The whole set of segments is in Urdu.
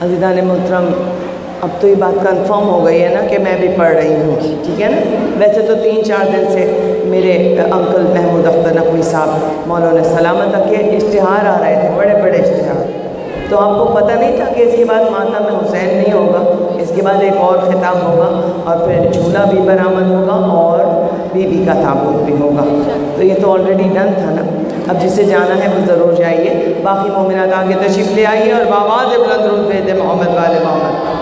عزیزان محترم، اب تو یہ بات کنفرم ہو گئی ہے نا کہ میں بھی پڑھ رہی ہوں، ٹھیک ہے نا؟ ویسے تو 3-4 دن سے میرے انکل محمود اختر نقوی صاحب مولانا سلامت کے اشتہار آ رہے تھے، بڑے بڑے اشتہار، تو آپ کو پتہ نہیں تھا کہ اس کے بعد ماتم حسین نہیں ہوگا، اس کے بعد ایک اور خطاب ہوگا اور پھر جھولا بھی برآمد ہوگا اور بی بی کا تابوت بھی ہوگا، تو یہ تو آلریڈی ڈن تھا نا۔ اب جسے جانا ہے وہ ضرور جائیے، باقی مومنات آگے تشریف لے آئیے اور بآواز بلند درود بھیج دیں محمد والے محمد۔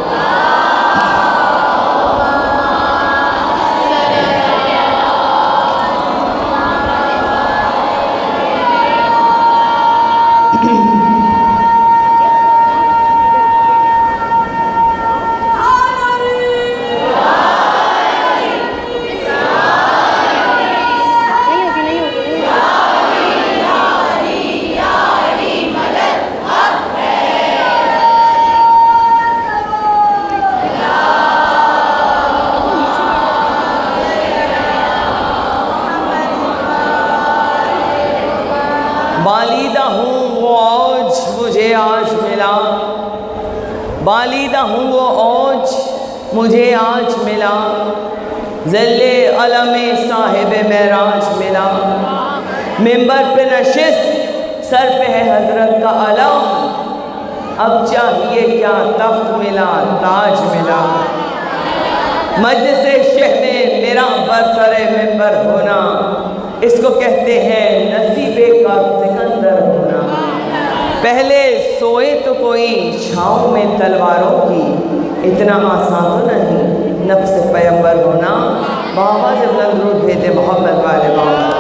بالیدہ ہوں وہ اوج مجھے آج ملا، بالیدہ ہوں وہ اوج مجھے آج ملا، ظل علم صاحب معراج ملا، ممبر پہ نشست سر پہ ہے حضرت کا علم، اب چاہیے کیا تخت ملا تاج ملا، مجلس شہ میں میرا برسر ممبر ہونا، اس کو کہتے ہیں نصیبے کا سکندر ہونا، پہلے سوئے تو کوئی چھاؤں میں تلواروں کی، اتنا آسان تو نہیں نفس پیمبر ہونا، بآواز بلند درود بھیجے محمد والے محمد۔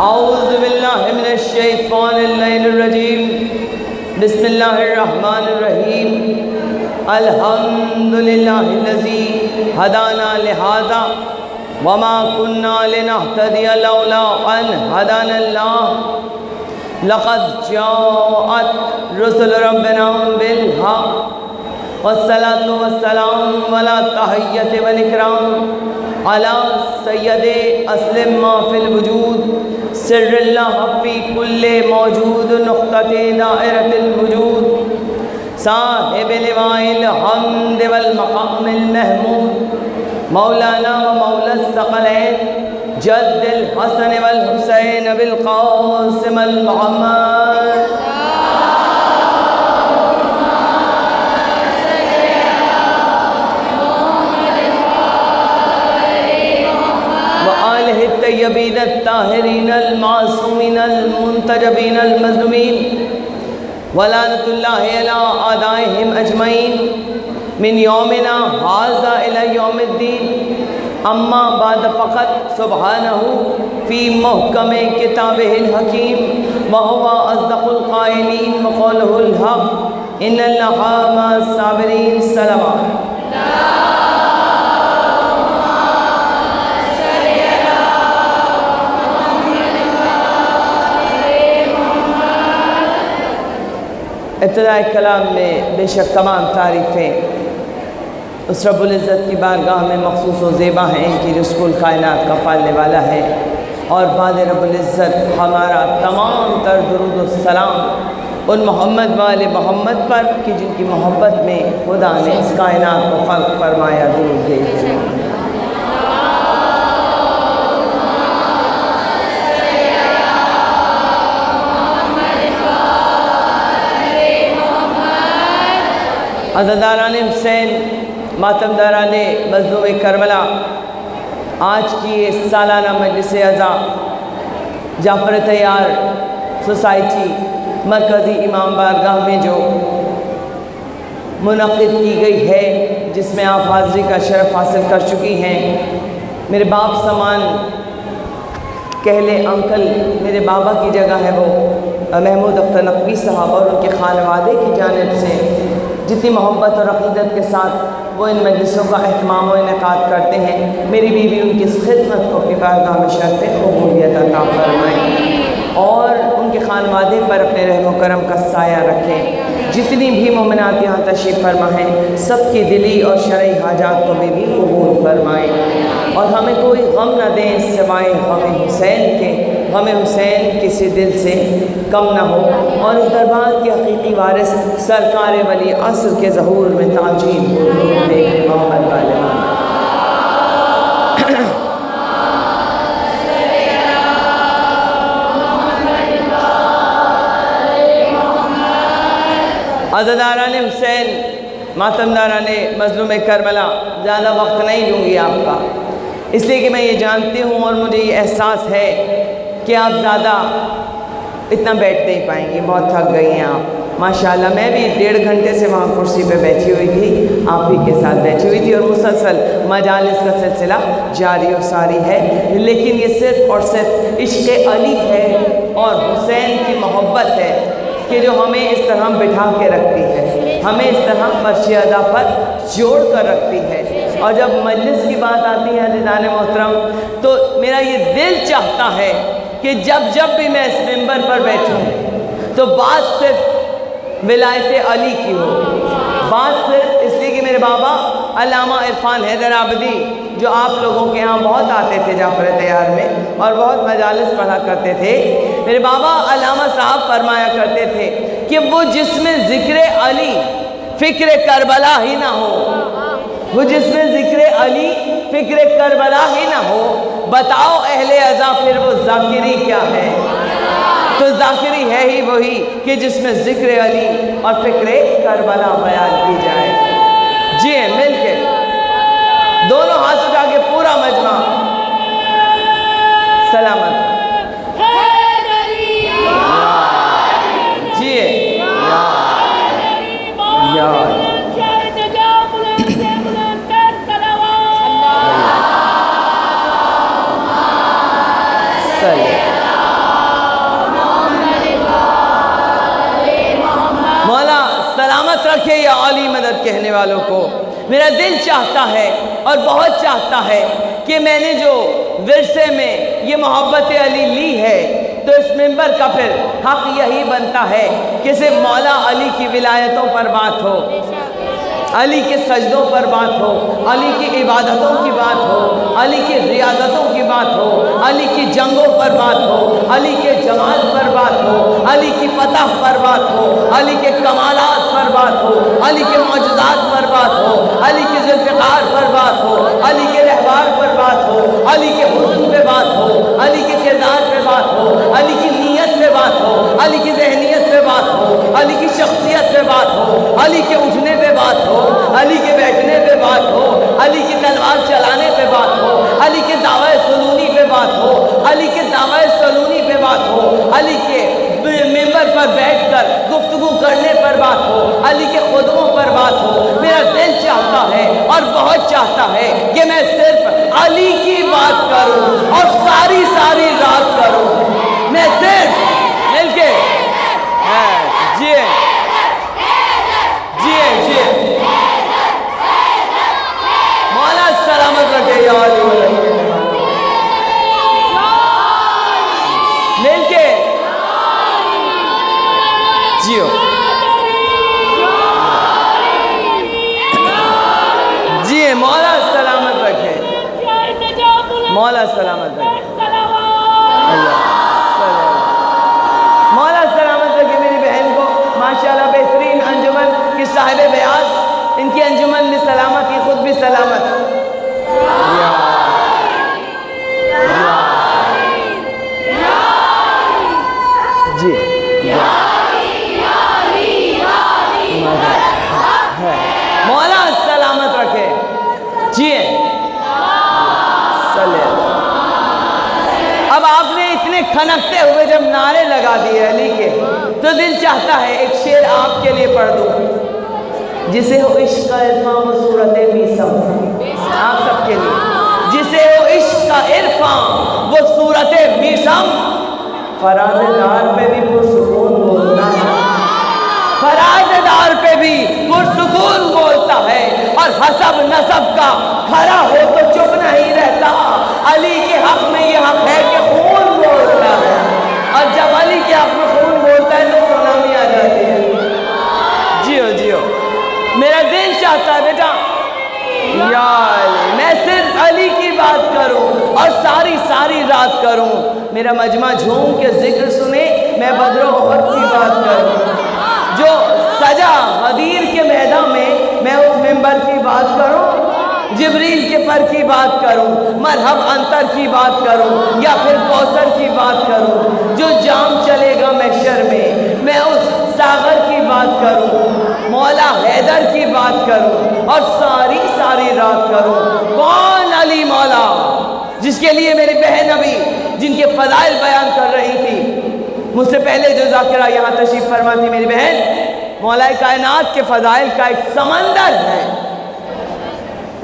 اعوذ باللہ من الشیطان اللعین الرجیم، بسم اللہ الرحمن الرحیم، الحمدللہ الذی ہدانا لہذا وما کننا لنہتدی لولا ان ہدانا اللہ، لقد جاءت رسل ربنا بالحق والصلاة والسلام ولا تحیت والاکرام علی سید اسلم ما فی الوجود سر اللہ فی کل موجود نقطۃ دائرۃ الوجود صاحب لواء الحمد والمقام المحمود مولانا و مولا الثقلین جد الحسن والحسین بالقاسم المحمد وآلہ الطیبین الطاہرین المعصومین المنتجبین المظلومین ولعنۃ اللہ علی اعدائہم اجمعین من یومنا ھذا الی یوم الدین، اما بعد فقط سبحانہ فی محکم کتابہ الحکیم وہو اصدق القائلین وقولہ الحق ان اللہ مع الصابرین۔ صلوات۔ ابتدائی کلام میں بے شک تمام تعریفیں اس رب العزت کی بارگاہ میں مخصوص و زیبا ہیں، ان کی جس کل کائنات کا پالنے والا ہے، اور بعد رب العزت ہمارا تمام تر درود و سلام ان محمد والے محمد پر کہ جن کی محبت میں خدا نے اس کائنات کو خلق فرمایا، درود بھیجے۔ عزاداران حسین، ماتمداران مظلوم کربلا، آج کی یہ سالانہ مجلس عزا جعفر طیار سوسائٹی مرکزی امام بارگاہ میں جو منعقد کی گئی ہے، جس میں آپ حاضری کا شرف حاصل کر چکی ہیں، میرے باپ سمان کہلے انکل، میرے بابا کی جگہ ہے وہ محمود اختر نقوی صاحب، اور ان کے خانوادے کی جانب سے جتنی محبت اور عقیدت کے ساتھ وہ ان مجلسوں کا اہتمام و انعقاد کرتے ہیں، میری بیوی ان کی اس خدمت کو اپنی بارگاہ میں شرف قبولیت عطا فرمائیں اور ان کے خانوادے پر اپنے رحم و کرم کا سایہ رکھیں۔ جتنی بھی مومنات یہاں تشریف فرما ہیں، سب کی دلی اور شرعی حاجات کو بھی قبول فرمائیں اور ہمیں کوئی غم نہ دیں سوائے غم حسین کے، غم حسین کسی دل سے کم نہ ہو، اور اس دربار کے حقیقی وارث سرکار ولی عصر کے ظہور میں تعجیل محمد والے عزاداران حسین، ماتمداران مظلوم کربلا، زیادہ وقت نہیں لوں گی آپ کا، اس لیے کہ میں یہ جانتی ہوں اور مجھے یہ احساس ہے کہ آپ زیادہ اتنا بیٹھ نہیں پائیں گی، بہت تھک گئی ہیں آپ ماشاءاللہ۔ میں بھی 1.5 گھنٹے سے وہاں کرسی پہ بیٹھی ہوئی تھی، آپ ہی کے ساتھ بیٹھی ہوئی تھی، اور مسلسل مجالس کا سلسلہ جاری و ساری ہے، لیکن یہ صرف اور صرف عشق علی ہے اور حسین کی محبت ہے کہ جو ہمیں اس طرح بٹھا کے رکھتی ہے، ہمیں اس طرح فرش ادا پر جوڑ کر رکھتی ہے۔ اور جب مجلس کی بات آتی ہے عزیزان محترم، تو میرا یہ دل چاہتا ہے کہ جب بھی میں اس منبر پر بیٹھوں تو بات صرف ولایت علی کی ہو، بات صرف اس لیے کہ میرے بابا علامہ عرفان حیدر آبادی جو آپ لوگوں کے ہاں بہت آتے تھے جعفر تیار میں اور بہت مجالس پڑھا کرتے تھے، میرے بابا علامہ صاحب فرمایا کرتے تھے کہ وہ جس میں ذکر علی فکر کربلا ہی نہ ہو، وہ جس میں ذکر علی فکر کربلا ہی نہ ہو، بتاؤ اہل عزا پھر وہ ذاکری کیا ہے؟ تو ذاکری ہے ہی وہی کہ جس میں ذکر علی اور فکر کربلا بیان کی جائے۔ جی مل کے دونوں ہاتھ اٹھا کے پورا مجمع سلامت جی مولا سلامت رکھے یا علی مدد کہنے والوں کو۔ میرا دل چاہتا ہے اور بہت چاہتا ہے کہ میں نے جو ورثے میں یہ محبت علی لی ہے تو اس منبر کا پھر حق یہی بنتا ہے کہ صرف مولا علی کی ولایتوں پر بات ہو، علی کے سجدوں پر بات ہو، علی کی عبادتوں کی بات ہو، علی کی ریاضتوں کی بات ہو، علی کی جنگوں پر بات ہو، علی کے جمال پر بات ہو، علی کی فتح پر بات ہو، علی کے کمالات پر بات ہو، علی کے معجزات پر بات ہو، علی کے ذوالفقار پر بات ہو، علی کے رہبار پر بات ہو، علی کے حسن پہ بات ہو، علی کے کردار پہ بات ہو، علی کی نیت پہ بات ہو، علی کی ذہنیت پہ بات ہو، علی کی شخصیت پہ بات ہو، علی کے اٹھنے پہ بات ہو، علی کے بیٹھنے پہ بات ہو، علی کی تلوار چلانے پہ بات ہو، علی کے دعوی سلونی پہ بات ہو، علی کے دعوی سلونی پہ بات ہو، علی کے ممبر پر بیٹھ کر گفتگو کرنے پر بات ہو، علی کے خطبوں پر بات ہو۔ میرا دل چاہتا ہے اور بہت چاہتا ہے کہ میں صرف علی کی بات کروں اور ساری رات کروں، میں صرف مل کے جی مولا سلامت رکھے یا علی مل کے جیو جی مولا سلامت رکھے، مولا سلامت رکھے، مولا سلامت رکھے میری بہن کو ماشاءاللہ بہترین انجمن کی صاحب بیاض، ان کی انجمن میں سلامت، یہ خود بھی سلامت۔ جی مولا سلامت رکھے جی اب آپ نے اتنے کھنکتے ہوئے جب نعرے لگا دیے علی کے تو دل چاہتا ہے ایک شعر آپ کے لیے پڑھ دوں، جسے ہو عشق کا عرفان و صورت میسم، آپ سب کے لیے، جسے ہو عشق کا عرفان وہ صورت میسم، فراز دار پہ بھی پرسکون بولتا ہے، فراز دار پہ بھی پرسکون بولتا ہے، اور حسب نسب کا کھڑا ہو تو چپ نہیں رہتا، علی کے حق میں یہ حق ہے کہ خون بولتا ہے، اور جب علی کے حق میں خون بولتا ہے تو سلامی آ جاتی ہے۔ جیو میرا دل چاہتا ہے بیٹا یا علی، میں صرف علی کی بات کروں اور ساری ساری رات کروں، میرا مجمع جھوم کے ذکر سنے، میں بدر و احد کی بات کروں، جو سجا غدیر کے میدان میں اس منبر کی بات کروں، جبریل کے پر کی بات کروں، مرحب انتر کی بات کروں، یا پھر کوثر کی بات کروں، جو جام چلے گا محشر میں اس ساغر کی بات کروں، مولا حیدر کی بات کروں اور ساری ساری رات کروں۔ کون علی مولا، جس کے لیے میری بہن ابھی جن کے فضائل بیان کر رہی تھی، مجھ سے پہلے جو ذاکرہ یہاں تشریف فرما تھی میری بہن، مولا کائنات کے فضائل کا ایک سمندر ہے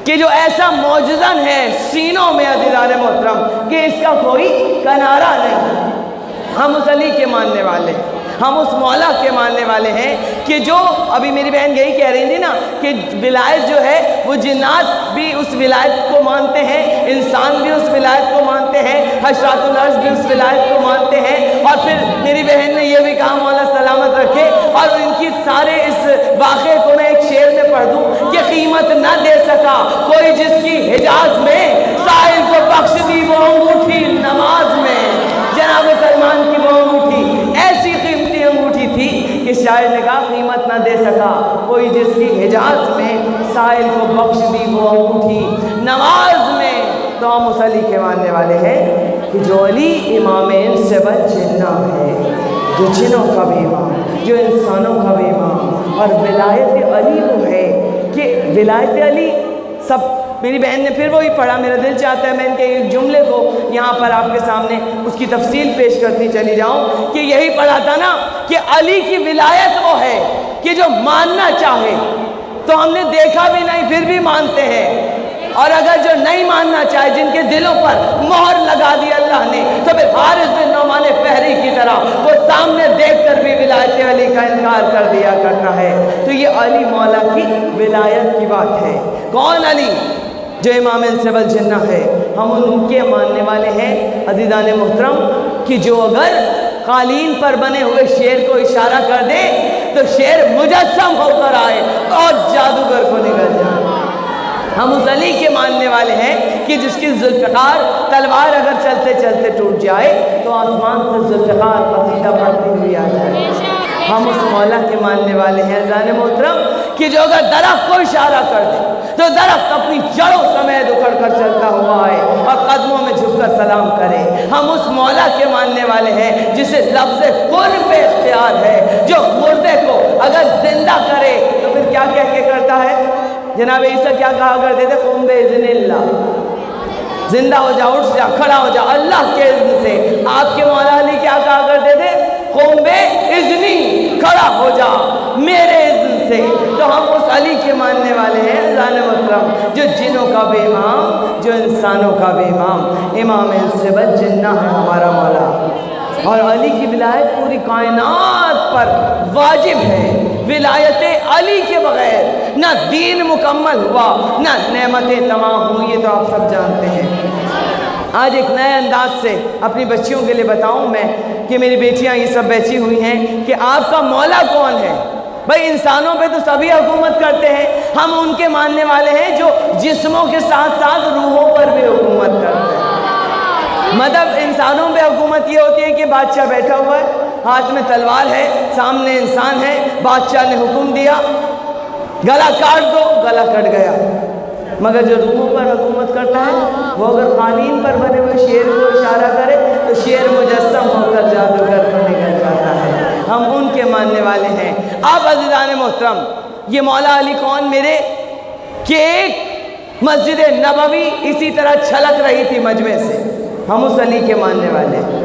کہ جو ایسا معجزن ہے سینوں میں عزیزان محترم کہ اس کا کوئی کنارہ نہیں۔ ہم اس علی کے ماننے والے، ہم اس مولا کے ماننے والے ہیں کہ جو ابھی میری بہن یہی کہہ رہی تھی نا کہ ولایت جو ہے وہ جنات بھی اس ولایت کو مانتے ہیں، انسان بھی اس ولایت کو مانتے ہیں، حشرات الارض بھی اس ولایت کو مانتے ہیں۔ اور پھر میری بہن نے یہ بھی کہا مولا سلامت رکھے، اور ان کی سارے اس واقعے کو میں ایک شعر میں پڑھ دوں کہ قیمت نہ دے سکا کوئی جس کی حجاز میں، سائل کو بخش دی وہ انگوٹھی نماز میں۔ جناب سلمان کی وہ انگوٹھی ایسی قیمتی انگوٹھی تھی کہ شاعر نے کہا قیمت نہ دے سکا کوئی جس کی حجاز میں، سائل کو بخش دی وہ انگوٹھی نماز میں۔ تو ہم اس علی کے ماننے والے ہیں کہ جو علی امام انس و جنہ ہے، جو جنوں کا بھی امام، جو انسانوں کا بھی امام، اور ولایت علی وہ ہے کہ ولایت علی سب۔ میری بہن نے پھر وہی پڑھا، میرا دل چاہتا ہے میں ان کے ایک جملے کو یہاں پر آپ کے سامنے اس کی تفصیل پیش کرتی چلی جاؤں کہ یہی پڑھا تھا نا کہ علی کی ولایت وہ ہے کہ جو ماننا چاہے تو ہم نے دیکھا بھی نہیں پھر بھی مانتے ہیں، اور اگر جو نہیں ماننا چاہے جن کے دلوں پر مہر لگا دی اللہ نے، تو پھر حارث بن نعمان فہری کی طرح وہ سامنے دیکھ کر بھی ولایت علی کا انکار کر دیا کرتا ہے۔ تو یہ علی مولا کی ولایت کی بات ہے۔ کون علی؟ جو امام انس و جنہ ہے۔ ہم ان کے ماننے والے ہیں عزیزان محترم کہ جو اگر قالین پر بنے ہوئے شیر کو اشارہ کر دے تو شیر مجسم ہو کر آئے اور جادوگر کو نگل جائے۔ ہم اس علی کے ماننے والے ہیں کہ جس کی ذوالفقار تلوار اگر چلتے چلتے ٹوٹ جائے تو آسمان سے ذوالفقار قصیدہ پڑھتی ہوئی آ جائے۔ ہم اس مولا کے ماننے والے ہیں عزیزان محترم کہ جو اگر درخت کو اشارہ کر دے تو درخت اپنی جڑوں سمیت اکھڑ کر چلتا ہوا آئے اور قدموں میں جھک کر سلام کرے۔ ہم اس مولا کے ماننے والے ہیں جسے لفظ کن پہ اختیار ہے، جو مردے کو اگر زندہ کرے تو پھر کیا کہہ کے کرتا ہے؟ جناب عیسیٰ کیا کہا کرتے تھے؟ قم بِإِذْنِ اللہ، زندہ ہو جا، اٹھ جا، کھڑا ہو جا اللہ کے اذن سے۔ آپ کے مولا علی کیا کہا کرتے تھے؟ قم بِإِذْنِ، کھڑا ہو جا میرے اذن سے۔ تو ہم اس علی کے ماننے والے ہیں عزیزان محترم جو جنوں کا بھی امام، جو انسانوں کا بھی امام، امام انس و جنہ ہے ہمارا مولا۔ اور علی کی ولایت پوری کائنات پر واجب ہے۔ ولایت علی کے بغیر نہ دین مکمل ہوا، نہ نعمتیں تمام ہوئی، یہ تو آپ سب جانتے ہیں۔ آج ایک نئے انداز سے اپنی بچیوں کے لیے بتاؤں میں کہ میری بیٹیاں یہ سب بیٹھی ہوئی ہیں کہ آپ کا مولا کون ہے؟ بھائی انسانوں پہ تو سبھی حکومت کرتے ہیں، ہم ان کے ماننے والے ہیں جو جسموں کے ساتھ ساتھ روحوں پر بھی حکومت کرتے ہیں۔ مطلب انسانوں پہ حکومت یہ ہوتی ہے کہ بادشاہ بیٹھا ہوا ہے، ہاتھ میں تلوار ہے، سامنے انسان ہے، بادشاہ نے حکم دیا گلا کاٹ دو، گلا کٹ گیا۔ مگر جو روحوں پر حکومت کرتا ہے وہ اگر قالین پر بنے ہوئے شیر کو اشارہ کرے تو شیر مجسم ہو کر جادوگر کو نگل جاتا ہے۔ ہم ان کے ماننے والے ہیں۔ آپ عزیزان محترم یہ مولا علی کون میرے کہ ایک مسجد نبوی اسی طرح چھلک رہی تھی مجمع سے، ہم اس علی کے ماننے والے ہیں۔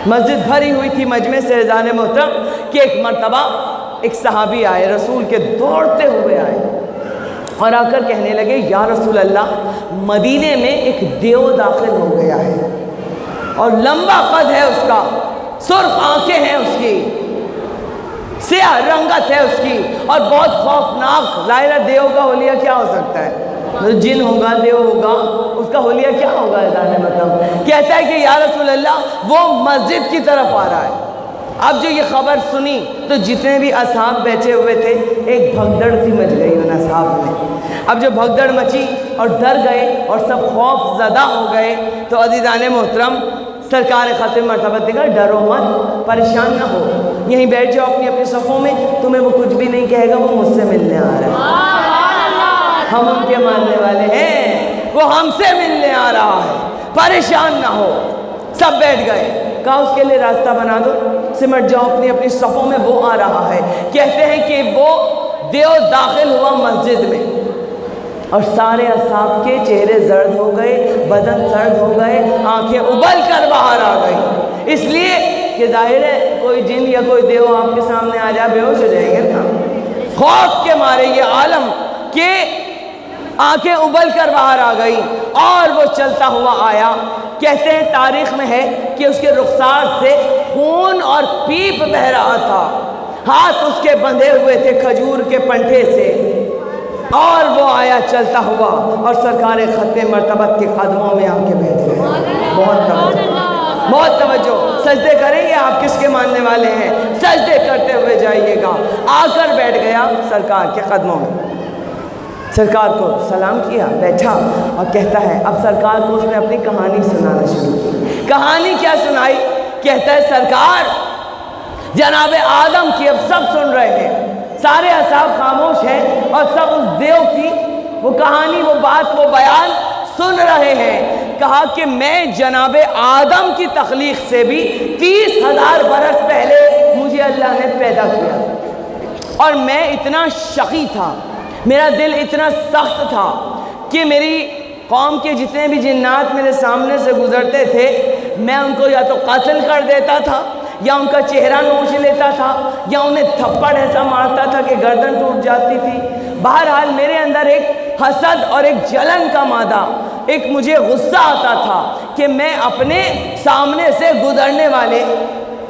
مسجد بھری ہوئی تھی مجمع سے عزیزان محترم کہ ایک مرتبہ ایک صحابی آئے، رسول کے دوڑتے ہوئے آئے اور آ کر کہنے لگے یا رسول اللہ، مدینے میں ایک دیو داخل ہو گیا ہے اور لمبا قد ہے اس کا، سرخ آنکھیں ہیں اس کی، سیاہ رنگت ہے اس کی اور بہت خوفناک۔ ظاہرہ دیو کا حلیہ کیا ہو سکتا ہے؟ جن ہوگا، دیو ہوگا، اس کا حلیہ کیا ہوگا؟ مطلب کہتا ہے کہ یا رسول اللہ وہ مسجد کی طرف آ رہا ہے۔ اب جو یہ خبر سنی تو جتنے بھی اصحاب بیٹھے ہوئے تھے ایک بھگدڑ سی مچ گئی ان اصحاب میں. اب جو بھگدڑ مچی اور ڈر گئے اور سب خوف زدہ ہو گئے تو عزیزان محترم سرکار ختم مرتبہ دیکھا ڈرو مت پریشان نہ ہو یہیں بیٹھ جاؤ اپنی اپنی صفوں میں تمہیں وہ کچھ بھی نہیں کہے گا وہ مجھ سے ملنے آ رہا ہے ہم ان کے ماننے والے ہیں وہ ہم سے ملنے آ رہا ہے پریشان نہ ہو. سب بیٹھ گئے کہا اس کے لیے راستہ بنا دو سمٹ جاؤ اپنی اپنی صفوں میں وہ آ رہا ہے. کہتے ہیں کہ وہ دیو داخل ہوا مسجد میں اور سارے اصحاب کے چہرے زرد ہو گئے بدن سرد ہو گئے آنکھیں ابل کر باہر آ گئی اس لیے کہ ظاہر ہے کوئی جن یا کوئی دیو آپ کے سامنے آ جائے بے ہوش ہو جائیں گے نا خوف کے مارے یہ عالم کہ آنکھیں ابل کر باہر آ گئی اور وہ چلتا ہوا آیا. کہتے ہیں تاریخ میں ہے کہ اس کے رخسار سے خون اور پیپ بہہ رہا تھا ہاتھ اس کے بندھے ہوئے تھے کھجور کے پنٹھے سے اور وہ آیا چلتا ہوا اور سرکار ختم مرتبت کے قدموں میں آ کے بیٹھ گئے. بہت توجہ سجدے کریں گے آپ کس کے ماننے والے ہیں سجدے کرتے ہوئے جائیے گا. آ کر بیٹھ گیا سرکار کے قدموں میں سرکار کو سلام کیا بیٹھا اور کہتا ہے اب سرکار کو اس نے اپنی کہانی سنانا شروع کی. کہانی کیا سنائی کہتا ہے سرکار جناب آدم کی اب سب سن رہے ہیں سارے اصحاب خاموش ہیں اور سب اس دیو کی وہ کہانی وہ بات وہ بیان سن رہے ہیں. کہا کہ میں جناب آدم کی تخلیق سے بھی 30,000 برس پہلے مجھے اللہ نے پیدا کیا اور میں اتنا شقی تھا میرا دل اتنا سخت تھا کہ میری قوم کے جتنے بھی جنات میرے سامنے سے گزرتے تھے میں ان کو یا تو قتل کر دیتا تھا یا ان کا چہرہ نوچ لیتا تھا یا انہیں تھپڑ ایسا مارتا تھا کہ گردن ٹوٹ جاتی تھی. بہرحال میرے اندر ایک حسد اور ایک جلن کا مادہ ایک مجھے غصہ آتا تھا کہ میں اپنے سامنے سے گزرنے والے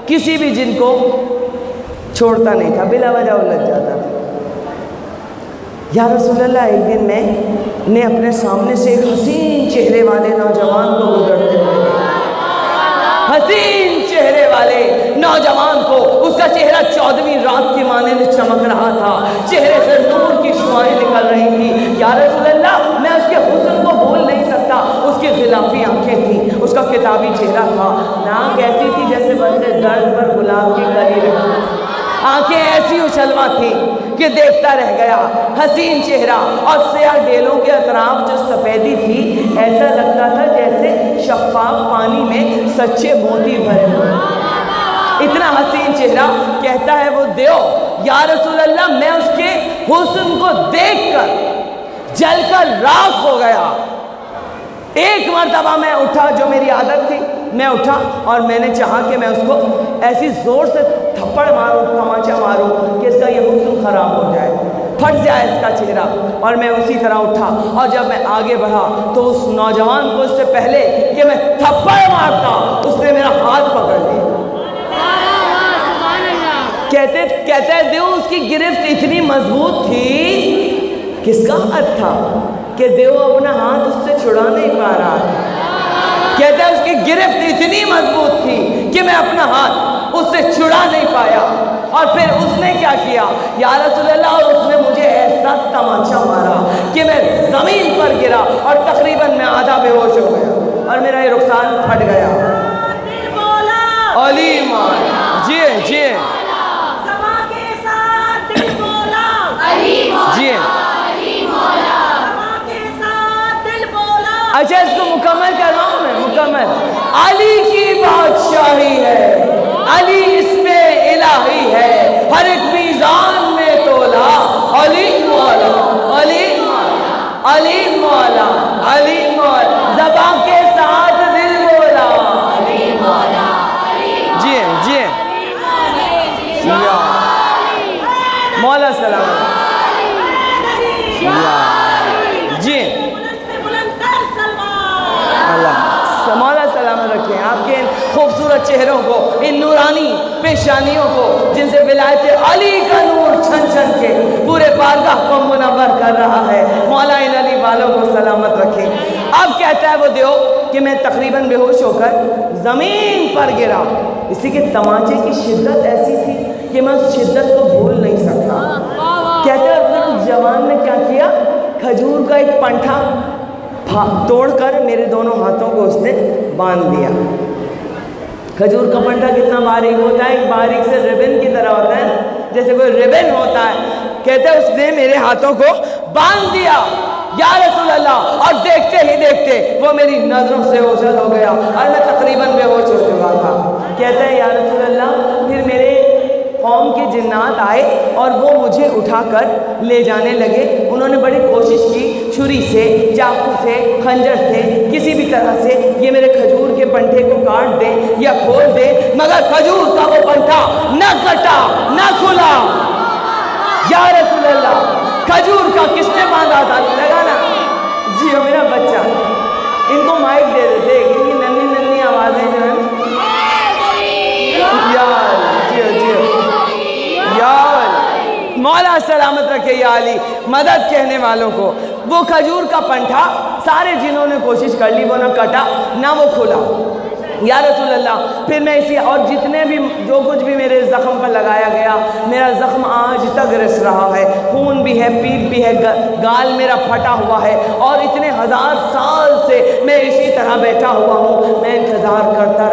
کسی بھی جن کو چھوڑتا نہیں تھا بلا وجہ الجھ جاتا تھا. یا رسول اللہ ایک دن میں نے اپنے سامنے سے ایک حسین چہرے والے نوجوان کو گزرتے ہوئے حسین چہرے والے نوجوان کو اس کا چہرہ 14ویں رات کی مانند چمک رہا تھا چہرے سے نور کی شعاعیں نکل رہی تھی. یا رسول اللہ میں اس کے حسن کو بھول نہیں سکتا اس کی غلافی آنکھیں تھیں اس کا کتابی چہرہ تھا ناک ایسی تھی جیسے بندے زرد پر گلاب کی کلی رہی آنکھیں ایسی اچھلواں تھیں کہ دیکھتا رہ گیا. حسین چہرہ اور سیاہ ڈیلوں کے اطراف جو سفیدی تھی ایسا لگتا تھا جیسے شفاف پانی میں سچے موتی بھرے ہوئے. اتنا حسین چہرہ. کہتا ہے وہ دیو یا رسول اللہ میں اس کے حسن کو دیکھ کر جل کر راکھ ہو گیا. ایک مرتبہ میں اٹھا جو میری عادت تھی میں اٹھا اور میں نے چاہا کہ میں اس کو ایسی زور سے تھپڑ ماروں تماچا ماروں کہ اس کا یہ حسن خراب ہو جائے پھٹ جائے اس کا چہرہ. اور میں اسی طرح اٹھا اور جب میں آگے بڑھا تو اس نوجوان کو اس سے پہلے کہ میں تھپڑ مارتا اس نے میرا ہاتھ پکڑ لیا. کہتے ہیں دیو اس کی گرفت اتنی مضبوط تھی کس کا ہاتھ تھا کہ دیو اپنا ہاتھ اس سے چھڑا نہیں پا رہا ہے. کہتا ہے اس کی گرفت اتنی مضبوط تھی کہ میں اپنا ہاتھ اس سے چھڑا نہیں پایا. اور پھر اس نے کیا کیا یا رسول اللہ اور اس نے مجھے ایسا تماچا مارا کہ میں زمین پر گرا اور تقریباً میں آدھا بے ہوش ہو گیا اور میرا یہ رخسار پھٹ گیا. علی مولا جی جی جی اچھا اس کو مکمل کرواؤں میں مکمل. علی کی بادشاہی ہے علی اس میں الہی ہے ہر ایک میزان میں تولا. علی مولا علی مولا علی مولا علی مولا زبان کے ساتھ دل بولا. علی مولا جی جی مولا سلام جی مولا سلامت رکھیں آپ کے ان خوبصورت چہروں کو ان نورانی پیشانیوں کو جن سے ولایت علی کا نور چھن چھن کے پورے بارگاہ کو منور کر رہا ہے. مولا ان علی والوں کو سلامت رکھیں. اب کہتا ہے وہ دیو کہ میں تقریباً بے ہوش ہو کر زمین پر گرا اسی کے تماچے کی شدت ایسی تھی کہ میں اس شدت کو بھول نہیں سکتا. کہتے ہیں پھر اس جوان نے کیا کیا, کھجور کا ایک پنٹھا توڑ کر میرے دونوں ہاتھوں کو اس نے باندھ دیا. کھجور کا پنٹھا کتنا باریک ہوتا ہے, ایک باریک سے ریبن کی طرح ہوتا ہے, جیسے کوئی ریبن ہوتا ہے. کہتے ہیں اس نے میرے ہاتھوں کو باندھ دیا یا رسول اللہ, اور دیکھتے ہی دیکھتے وہ میری نظروں سے اوجھل ہو گیا اور میں تقریباً بے ہوش ہو چکا تھا. کہتے ہیں یا رسول اللہ پھر میرے قوم کے جنات آئے اور وہ مجھے اٹھا کر لے جانے لگے. انہوں نے بڑی کوشش کی, چھری سے, چاقو سے, خنجر سے, کسی بھی طرح سے یہ میرے کھجور کے پنٹھے کو کاٹ دے یا کھول دے, مگر کھجور کا وہ پنٹھا نہ کٹا نہ کھلا. یا رسول اللہ کھجور کا کس نے باندھا تھا, لگا نا جی ہو میرا بچہ. ان کو مائک دے دیتے کیونکہ ننھی ننھی آوازیں جو ہیں مولا سلامت رکھے یا علی, مدد کہنے والوں کو. وہ کھجور کا پنٹھا سارے جنہوں نے کوشش کر لی, وہ نہ کٹا نہ وہ کھلا. یا رسول اللہ پھر میں اسی اور جتنے بھی جو کچھ بھی میرے زخم پر لگایا گیا, میرا زخم آج تک رس رہا ہے, خون بھی ہے, پیپ بھی ہے, گال میرا پھٹا ہوا ہے, اور اتنے ہزار سال سے میں اسی طرح بیٹھا ہوا ہوں. میں انتظار کرتا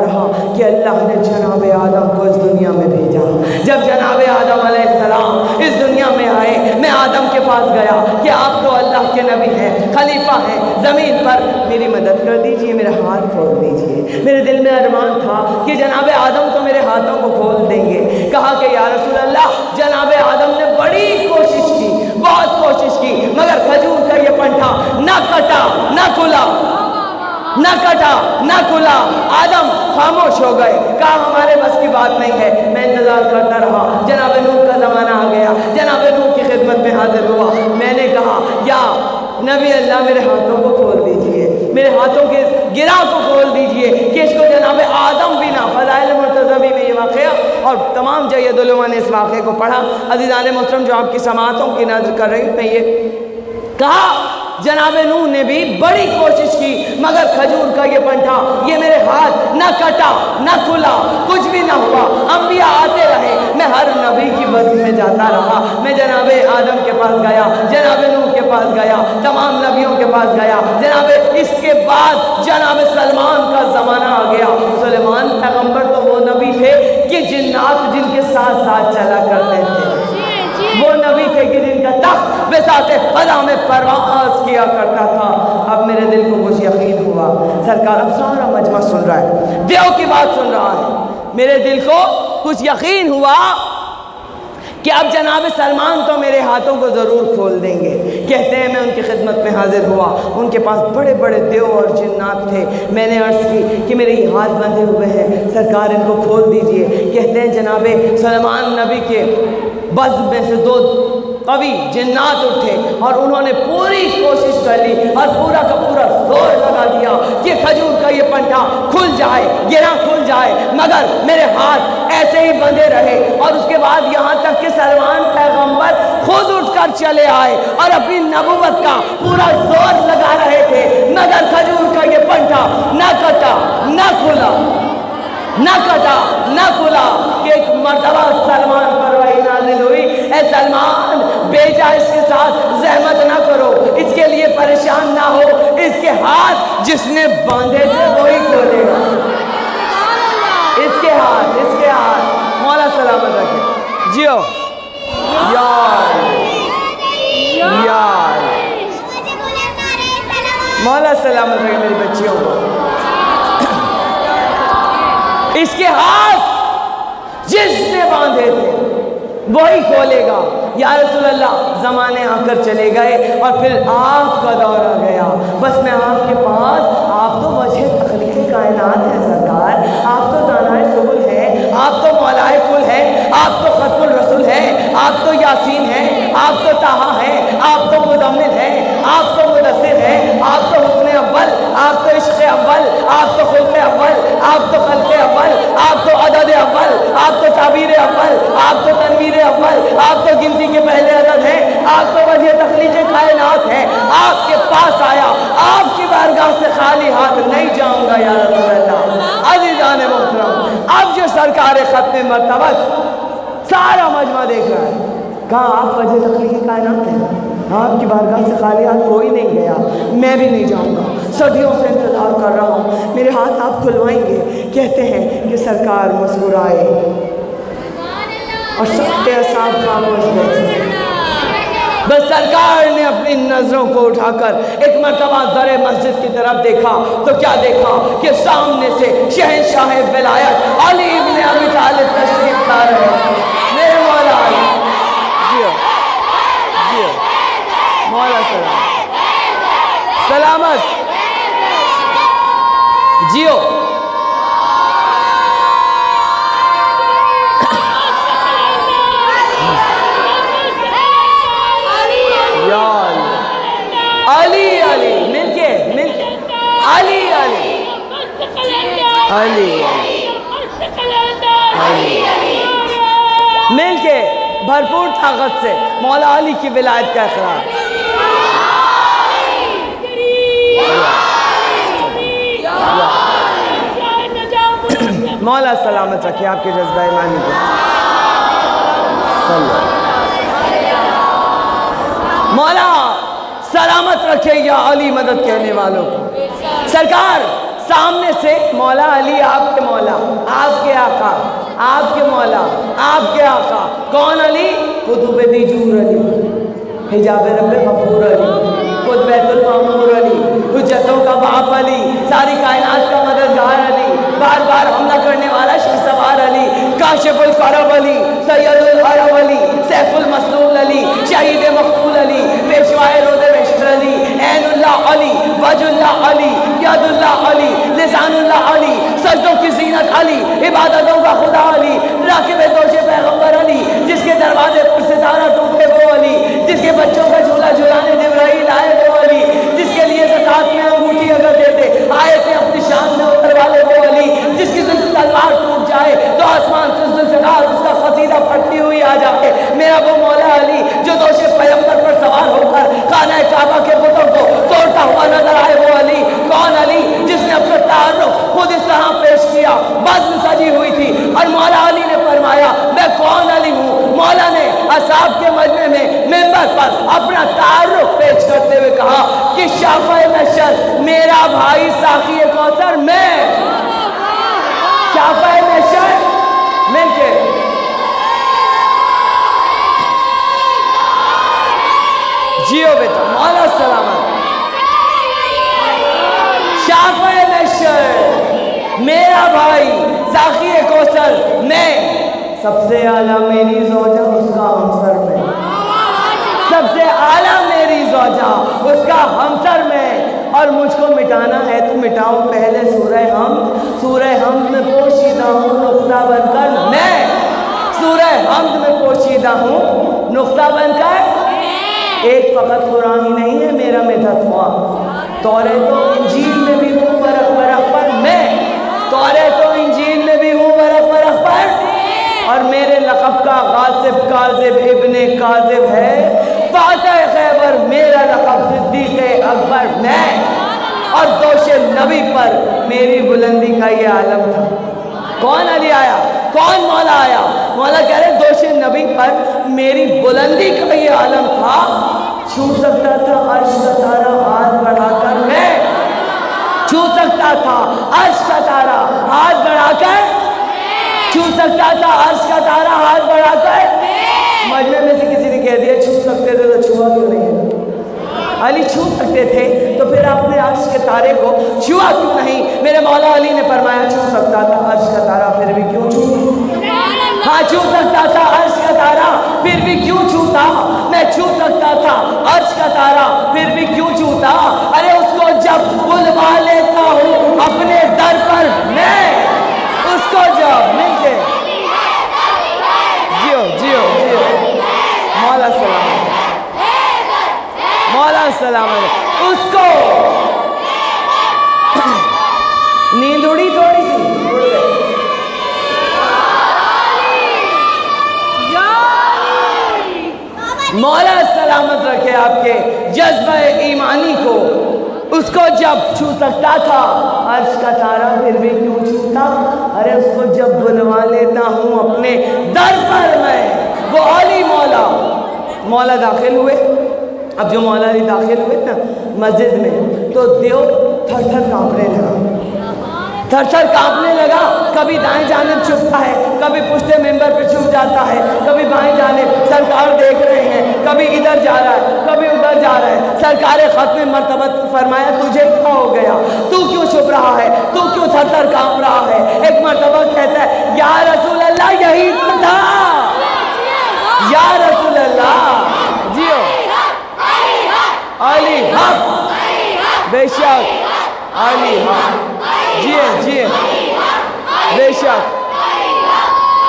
رہا کہ اللہ نے جناب آدم کو اس دنیا میں بھیجا. جب جناب آدم علیہ السلام اس دنیا میں آئے, میں آدم کے پاس گیا کہ آپ تو اللہ کے نبی ہیں, خلیفہ ہیں زمین پر, میری مدد کر دیجئے, میرا ہاتھ کھول دیجئے. میرے دل میں ارمان تھا کہ جناب آدم تو میرے ہاتھوں کو کھول دیں گے. کہا کہ یا رسول اللہ جناب آدم نے بڑی کوشش کی, بہت کوشش کی, مگر کھجور کا یہ پنٹھا نہ کٹا نہ کھلا, نہ کٹا نہ کھلا. آدم خاموش ہو گئے, کہا ہمارے بس کی بات نہیں ہے. میں انتظار کرتا رہا, جناب نوح کا زمانہ آ گیا, جناب نوح کی خدمت میں حاضر ہوا. میں نے کہا یا نبی اللہ میرے ہاتھوں کو کھول دیجئے, میرے ہاتھوں کے گرہ کو کھول دیجئے کہ اس کو جناب آدم بھی نہ. فضائل مرتضوی میں یہ واقعہ اور تمام جید علماء نے اس واقعے کو پڑھا. عزیزان محترم جو آپ کی سماعتوں کی نظر کر رہی ہوں, میں یہ کہا جناب نوح نے بھی بڑی کوشش کی, مگر کھجور کا یہ پنٹھا, یہ میرے ہاتھ نہ کٹا نہ کھلا, کچھ بھی نہ ہوا. انبیاء آتے رہے, میں ہر نبی کی بستی میں جاتا رہا. میں جناب آدم کے پاس گیا, جناب نوح کے پاس گیا, تمام نبیوں کے پاس گیا. جناب اس کے بعد جناب سلمان کا زمانہ آ گیا. سلیمان پیغمبر تو وہ نبی تھے کہ جنات جن کے ساتھ ساتھ چلا کرتے تھے. وہ نبی تھے کہ جن کا تخت بساط فضا میں پرواز کیا کرتا تھا. اب میرے دل کو کچھ یقین ہوا, سرکار اب سارا مجمع سن رہا ہے, دیو کی بات سن رہا ہے. میرے دل کو کچھ یقین ہوا کہ اب جناب سلمان تو میرے ہاتھوں کو ضرور کھول دیں گے. کہتے ہیں میں ان کی خدمت میں حاضر ہوا. ان کے پاس بڑے بڑے دیو اور جنات تھے. میں نے عرض کی کہ میرے یہ ہاتھ بندھے ہوئے ہیں, سرکار ان کو کھول دیجئے. کہتے ہیں جناب سلمان نبی کے بز میں سے دو قوی جنات اٹھے اور انہوں نے پوری کوشش کر لی اور پورا کا پورا زور لگا دیا کہ کھجور کا یہ پنٹھا کھل جائے, گرہ کھل جائے, مگر میرے ہاتھ ایسے ہی بندھے رہے. اور اس کے بعد یہاں تک کہ سلمان پیغمبر خود اٹھ کر چلے آئے اور اپنی نبوت کا پورا زور لگا رہے تھے, مگر کھجور کا یہ پنٹھا نہ کٹا نہ کھلا, نہ کٹا نہ کھلا. کہ ایک مرتبہ سلمان پر وحی نازل ہوئی, اے سلمان بیجا اس کے ساتھ زحمت نہ کرو, اس کے لیے پریشان نہ ہو, اس کے ہاتھ جس نے باندھے تھے وہی کھولے گا. اس کے ہاتھ مولا سلامت رکھے. جیو یار مولا سلامت رکھے میری بچیوں کو. اس کے ہاتھ جس نے باندھے تھے وہی کھولے گا. یا رسول اللہ زمانے آ کر چلے گئے اور پھر آپ کا دور آ گیا. بس میں آپ کے پاس, آپ تو وجہ تخلیق کائنات ہے سرکار, آپ تو دانائے سبل ہیں, آپ تو مولائے کل ہیں, آپ تو ختم الرسول ہیں, آپ تو یاسین ہیں, آپ تو طٰہٰ ہیں, آپ تو مزمل ہیں, آپ تو مدثر ہیں, آپ تو حسن اول, آپ تو عشق اول, آپ تو خلق اول, آپ تو خلق اول, آپ تو عدد اول, آپ تو تعبیر اول, آپ تو تنویر اول, آپ تو گنتی کے پہلے عدد ہیں, آپ تو وجہ تخلیق کائنات ہیں. آپ کے پاس آیا, آپ کی بارگاہ سے خالی ہاتھ نہیں جاؤں گا یا رسول اللہ. عزیزان مجمع دیکھ رہا ہے. کہا آپ وجہ تخلیق کائنات ہیں, آپ کی بارگاہ سے خالی ہاتھ کوئی نہیں گیا, میں بھی نہیں جاؤں گا, صدیوں سے انتظار کر رہا ہوں, میرے ہاتھ آپ کھلوائیں گے. کہتے ہیں کہ سرکار مسکرائے اور سب اصحاب خاموش بیٹھے. بس سرکار نے اپنی نظروں کو اٹھا کر ایک مرتبہ در مسجد کی طرف دیکھا تو کیا دیکھا کہ سامنے سے شہنشاہ ولایت علی ابن ابی طالب تشریف لا رہے ہیں. میرے مولا علی, جیو جیو مولا سلامت, جیو. علی علی مل کے علی علی علی مل کے بھرپور طاقت سے مولا علی کی ولایت کا اقرار. مولا سلامت رکھے آپ کے جذبہ ایمانی کو. مولا سلامت رکھے یا علی مدد کہنے والوں کو. سرکار سامنے سے مولا علی آپ کے مولا, آپ کے آقا, آپ کے مولا, آپ کے آقا. کون علی؟ قطب دیجور علی, حجاب رب غفور علی, خود بیت المعمور علی, حجتوں کا باپ علی, ساری کائنات کا مددگار علی, بار بار حملہ کرنے والا شہسوار علی, کاشف الکرب علی, سید العرب علی, سیف المسلول علی, شہید مقتول علی, پیشوائے روز بشر علی, عین اللہ علی, وجہ اللہ علی, ید اللہ علی, لسان اللہ علی, سجدوں کی زینت علی, عبادتوں کا خدا علی, راکب دوش پیغمبر علی, جس کے دروازے پر ستارہ ٹوٹے وہ علی, جس کے بچوں کا جھولا جھلانے جبرائیل آئے وہ علی, جس کے لیے زکات میں انگوٹھی اگر دیتے آئے تھے اپنی شان میں اتر والے وہ علی, جس کی تلوار ٹوٹ جائے تو آسمان سے زلزلہ اس کا قصیدہ پھٹتی ہوئی آ جائے. میرا وہ مولا علی جو دوش پیغمبر پر سوار ہو کر خانہ کعبہ کے بتوں کو توڑتا ہوا نظر آئے وہ علی. کون علی؟ جس نے اپنا تعارف خود اس طرح پیش کیا, بزم سجی ہوئی تھی اور مولا علی نے فرمایا میں کون علی ہوں. مولا نے اصحاب کے مجمع میں منبر پر اپنا تعارف پیش کرتے ہوئے کہا کہ شافع محشر میرا بھائی ساقی کوثر میں. شافع محشر مل کے جیو بیٹا. مولا سلامت. شافع محشر میرا بھائی ساقی کوثر میں. سب سے اعلیٰ میری زوجہ اس کا ہمسر میں, سب سے اعلیٰ میری زوجہ اس کا ہمسر میں. اور مجھ کو مٹانا ہے تو مٹاؤ پہلے سورہ حمد. سورہ حمد میں پوشیدہ ہوں نقطہ بن کر میں. سورہ حمد میں پوشیدہ ہوں نقطہ بن کر. ایک فقط قرآن ہی نہیں ہے میرا مدحت خواہ, توریت و انجیل میں بھی ہوں ورق ورق پر میں. توریت و انجیل میں بھی ہوں ورق ورق پر. اور میرے لقب کا غاصب کاذب ابن کاذب ہے. فاتح خیبر میرا لقب صدیق اکبر میں. اور دوش نبی پر میری بلندی کا یہ عالم تھا. کون علی آیا؟ کون مولا آیا؟ مولا کہہ رہے دوش نبی پر میری بلندی کا یہ عالم تھا. چھو سکتا تھا عرش کا تارا ہاتھ بڑھا کر میں. چھو سکتا تھا عرش کا تارا ہاتھ بڑھا کر. چھو سکتا تھا عرش کا تارا ہاتھ بڑھا کر. مجمع میں سے کسی نے کہہ دیا چھو سکتے تھے تو چھوا کیوں نہیں ہے؟ علی چھو سکتے تھے تو پھر آپ نے عرش کے تارے کو چھوا کیوں نہیں؟ میرے مولا علی نے فرمایا چھو سکتا تھا عرش کا تارا پھر بھی کیوں چھوتا. ہاں چھو سکتا تھا عرش کا تارا پھر بھی کیوں چھوتا. میں چھو سکتا تھا عرش کا تارا پھر بھی کیوں چھوتا. ارے اس کو جب بلوا لیتا ہوں اپنے در پر میں. اس کو جب مل کے جیو جیو جیو. مولا سلامت. مولا سلامت. اس کو نیند اڑی تھوڑی سی اڑ گئی. مولا سلامت رکھے آپ کے جذبہ ایمانی کو. اس کو جب چھو سکتا تھا عرش کا تارا پھر بھی کیوں چھوتا. ارے اس کو جب بلوا لیتا ہوں اپنے در پر میں. وہ مولا داخل ہوئے. اب جو مولا علی داخل ہوئے نا مسجد میں تو دیو تھر تھر کانپنے لگا, تھر تھر کانپنے لگا. کبھی دائیں جانب چھپتا ہے, کبھی پشتے ممبر پہ چھپ جاتا ہے, کبھی بائیں جانب. سرکار دیکھ رہے ہیں, کبھی ادھر جا رہا ہے, کبھی ادھر جا رہا ہے. سرکار ختم مرتبہ فرمایا تجھے کیا ہو گیا, تو کیوں چھپ رہا ہے, تو کیوں تھر تھر کانپ رہا ہے. ایک مرتبہ کہتا ہے یا رسول اللہ یہی تو تھا, یا رسول اللہ. جیو علی حق, بے شک علی حق, جیے جیے بے شک.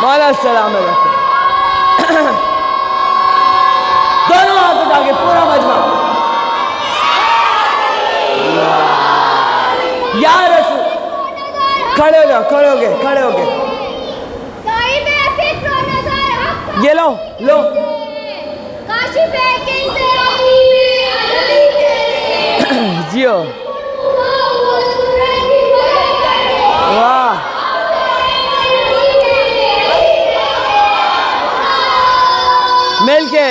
مولا السلام علیکم. دونوں ہاتھ اٹھا کے پورا مجمع یا رسول. کھڑے ہو جاؤ, کھڑے ہو گئے, کھڑے ہو گئے. یہ لو لو جیو. واہ مل کے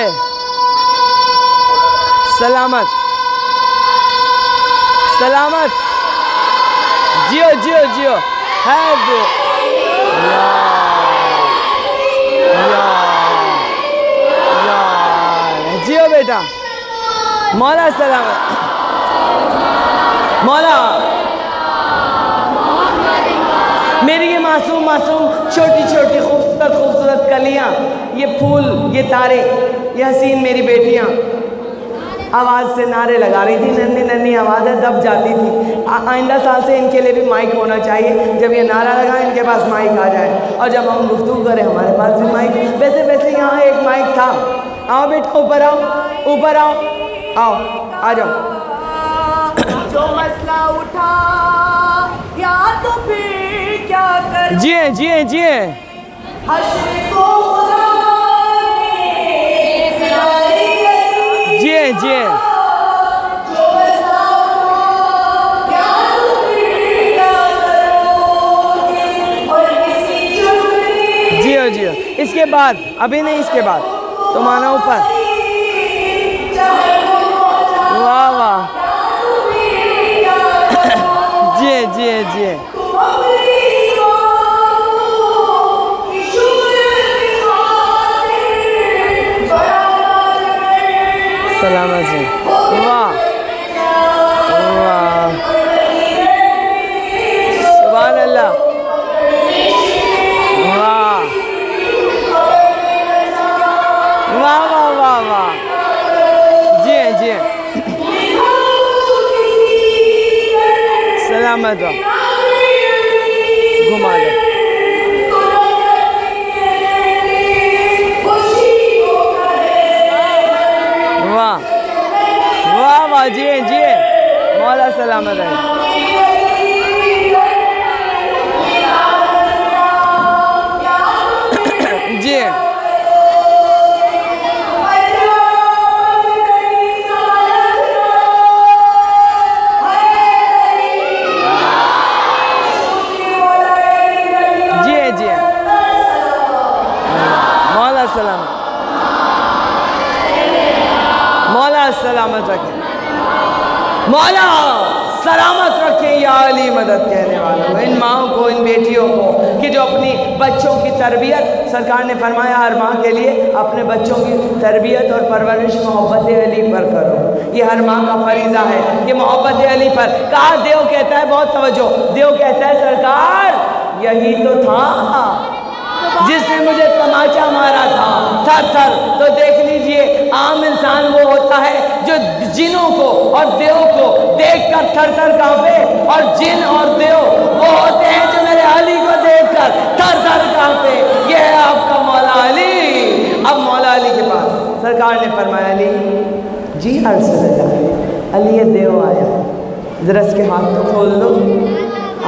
سلامت سلامت. جیو جیو جیو ہے دو. جیو بیٹا. مولا سلامت. مولا میری یہ معصوم معصوم چھوٹی چھوٹی خوبصورت خوبصورت کلیاں, یہ پھول, یہ تارے, یہ حسین میری بیٹیاں آواز سے نعرے لگا رہی تھی. ننھی ننھی آواز ہے, دب جاتی تھی. آئندہ سال سے ان کے لیے بھی مائک ہونا چاہیے. جب یہ نعرہ لگائیں ان کے پاس مائک آ جائے, اور جب ہم گفتگو کریں ہمارے پاس بھی مائک. ویسے ویسے یہاں ایک مائک تھا. آؤ بیٹا اوپر آؤ, اوپر آؤ, آؤ آ جاؤ. جو مسئلہ اٹھا یا تو پھر کیا کر, جیے جیے جیے. حشر کو خدا نے سجائی ہے. جیے جیے. جو مسئلہ اٹھا یا تو پھر کیا کرو گے, اور کسی جھگڑی. جیو جیو. اس کے بعد ابھی نہیں, اس کے بعد تم آنا اوپر. واہ واہ. جیے جیے جیے. سلامت سے. واہ واہ سبحان اللہ. واہ واہ واہ واہ واہ. جیے جیے سلامت ہو. گھما دو. واہ واہ واہ. جیے جیے. مولا سلامت ہے. جی سلامت. مولا سلامت رکھے. مولا سلامت رکھے یا علی مدد کہنے والوں. ان ماؤں کو, ان بیٹیوں کو کہ جو اپنی بچوں کی تربیت, سرکار نے فرمایا ہر ماں کے لیے اپنے بچوں کی تربیت اور پرورش محبت علی پر کرو. یہ ہر ماں کا فریضہ ہے کہ محبت علی پر. کہا دیو کہتا ہے, بہت توجہ, دیو کہتا ہے سرکار یہی تو تھا جس نے مجھے تماچا مارا تھا تھر تھر. تو دیکھ لیجئے عام انسان وہ ہوتا ہے جو جنوں کو اور دیو کو دیکھ کر تھر تھر کانپے, اور جن اور دیو وہ ہوتے ہیں جو میرے علی کو دیکھ کر تھر تھر کانپے. یہ ہے آپ کا مولا علی. اب مولا علی کے پاس سرکار نے فرمایا علی جی عرض اللہ. علی یہ دیو آیا, ذرا اس کے ہاتھ کو کھول دو.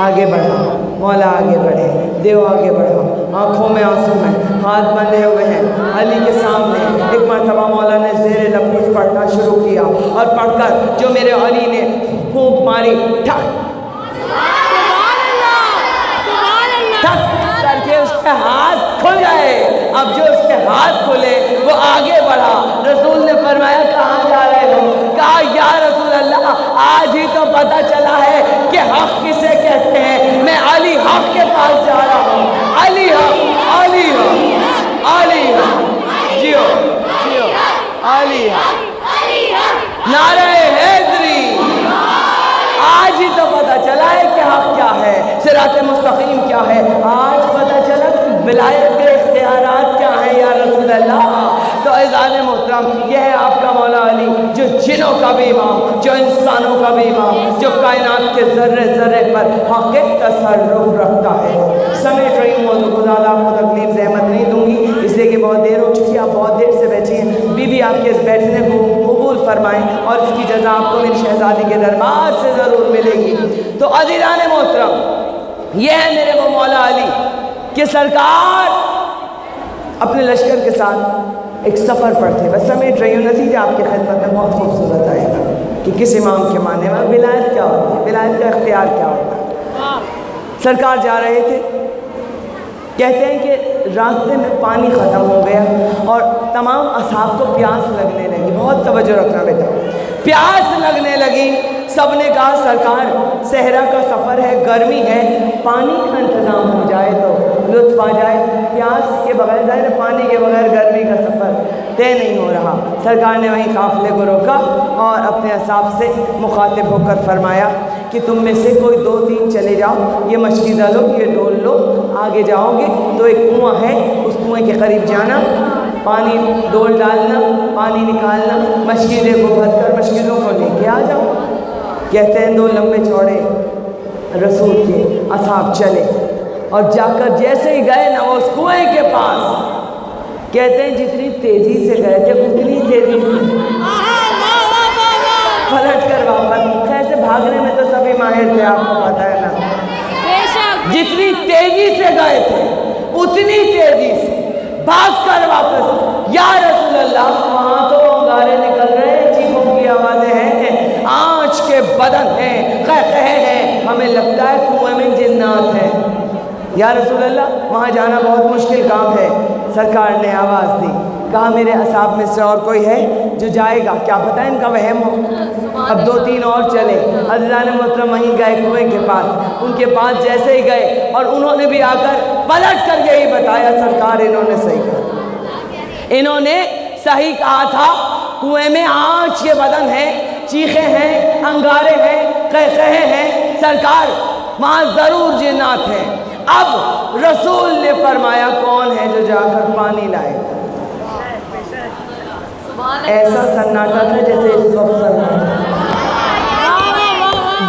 آگے بڑھا, مولا آگے بڑھے, دیو آگے بڑھا, آنکھوں میں آنسو ہیں, ہاتھ بندھے ہوئے ہیں علی کے سامنے. ایک مرتبہ مولا نے زیر لب کچھ پڑھنا شروع کیا, اور پڑھ کر جو میرے علی نے پھونک ماری, ٹھک ٹھک کر کے اس کے ہاتھ کھل گئے. اب جو اس کے ہاتھ کھلے وہ آگے بڑھا. رسول علی نعرہ حیدری. آج ہی تو پتہ چلا ہے کہ حق کیا ہے, صراط مستقیم کیا ہے. آج پتہ چلا کہ ولایت کے اختیارات کیا ہیں یا رسول اللہ. تو عزیزان محترم, یہ ہے آپ کا مولا علی, جو جنوں کا بھی امام, جو انسانوں کا بھی امام, جو کائنات کے ذرے ذرے پر حق تصرف رکھتا ہے. سمیٹ رہی ہوں موضوع کو, زیادہ آپ کو تکلیف زحمت نہیں دوں گی, اس لیے کہ بہت دیر ہو چکی ہے, آپ بہت دیر سے بیٹھی ہیں. بی آپ کے اس بیٹھنے کو قبول فرمائیں اور اس کی جزا آپ کو میری شہزادی کے دربار سے ضرور ملے گی. تو عزیزان محترم, یہ ہے میرے وہ مولا علی کہ سرکار اپنے لشکر کے ساتھ ایک سفر پر تھے. بس سمیٹ رہی ہوں, نتیجہ آپ کی خدمت میں بہت خوبصورت آئے گا کہ کس امام کے معنی میں ولایت کیا ہوتی ہے, ولایت کا اختیار کیا ہوتا ہے. سرکار جا رہے تھے, کہتے ہیں کہ راستے میں پانی ختم ہو گیا اور تمام اصحاب کو پیاس لگنے لگی. بہت توجہ رکھنا بیٹا, پیاس لگنے لگی. سب نے کہا سرکار صحرا کا سفر ہے, گرمی ہے, پانی کا انتظام ہو جائے تو لطف آ جائے. پیاس کے بغیر, ظاہر ہے پانی کے بغیر گرمی کا سفر طے نہیں ہو رہا. سرکار نے وہیں قافلے کو روکا اور اپنے اصحاب سے مخاطب ہو کر فرمایا کہ تم میں سے کوئی 2-3 چلے جاؤ, یہ مشکیزہ لو, یہ ڈول لو, آگے جاؤ گے تو ایک کنواں ہے, اس کنویں کے قریب جانا, پانی ڈول ڈالنا, پانی نکالنا, مشکیزے کو بھر کر مشکیزوں کو لے کے آ جاؤ. کہتے ہیں 2 لمبے چوڑے رسول کے اصحاب چلے اور جا کر جیسے ہی گئے نا اس کنویں کے پاس, کہتے ہیں جتنی تیزی سے گئے تھے اتنی تیزی سے پلٹ کر واپس. ایسے بھاگنے میں تو سبھی ماہر تھے, آپ کو پتہ ہے نا. جتنی تیزی سے گئے تھے اتنی تیزی سے بھاگ کر واپس. یا رسول اللہ, وہاں تو انگارے نکل رہے ہیں, چیخوں کی آوازیں ہیں, آنچ کے بدن ہیں, قہقہے ہیں, ہمیں لگتا ہے کنویں میں جنات ہیں. یا رسول اللہ, وہاں جانا بہت مشکل کام ہے. سرکار نے آواز دی, کہا میرے اصحاب میں سے اور کوئی ہے جو جائے گا, کیا پتہ ان کا وہم ہو. اب 2-3 اور چلے. عزیزان محترم وہیں گئے کنویں کے پاس, ان کے پاس جیسے ہی گئے اور انہوں نے بھی آ کر پلٹ کر یہی بتایا, سرکار انہوں نے صحیح کہا, انہوں نے صحیح کہا تھا. کنویں میں آنچ کے بدن ہیں, چیخیں ہیں, انگارے ہیں, قہقہے ہیں, سرکار وہاں ضرور جنات ہیں. اب رسول نے فرمایا کون ہے جو جا کر پانی لائے گا. ایسا سناٹا تھا جیسے اس وقت سناٹا.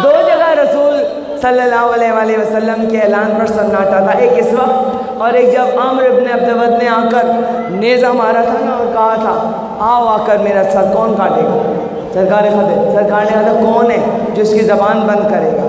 2 جگہ رسول صلی اللہ علیہ وآلہ وسلم کے اعلان پر سناٹا تھا, ایک اس وقت اور ایک جب عامر ابن عبدود نے آ کر نیزہ مارا تھا نا اور کہا تھا آؤ آ کر میرا سر کون کاٹے گا. سرکار نے کہا تھا کون ہے جو اس کی زبان بند کرے گا.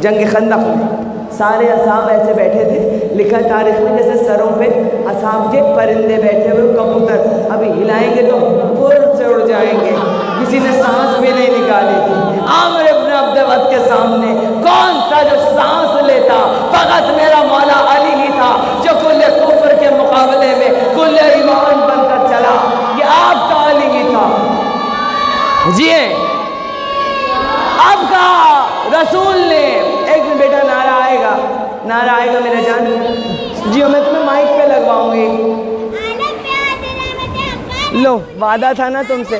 جنگ خندق میں سارے اصحاب ایسے بیٹھے تھے, لکھا تاریخ میں جیسے سروں پہ اصحاب کے پرندے بیٹھے ہوئے, کبوتر ابھی ہلائیں گے تو پھر سے اڑ جائیں گے, کسی نے سانس بھی نہیں نکالی تھی. عامر ابن عبدود کے سامنے کون تھا جو سانس لیتا؟ فقط میرا مولا علی ہی تھا جو کل کفر کے مقابلے میں کل ایمان بن کر چلا. یہ آپ کا علی ہی تھا. جی اب کہا رسول نے, ایک میں بیٹا نعرہ آئے گا میرا جان. جی میں تمہیں مائک پہ لگواؤں گی. لو وعدہ تھا نا تم سے.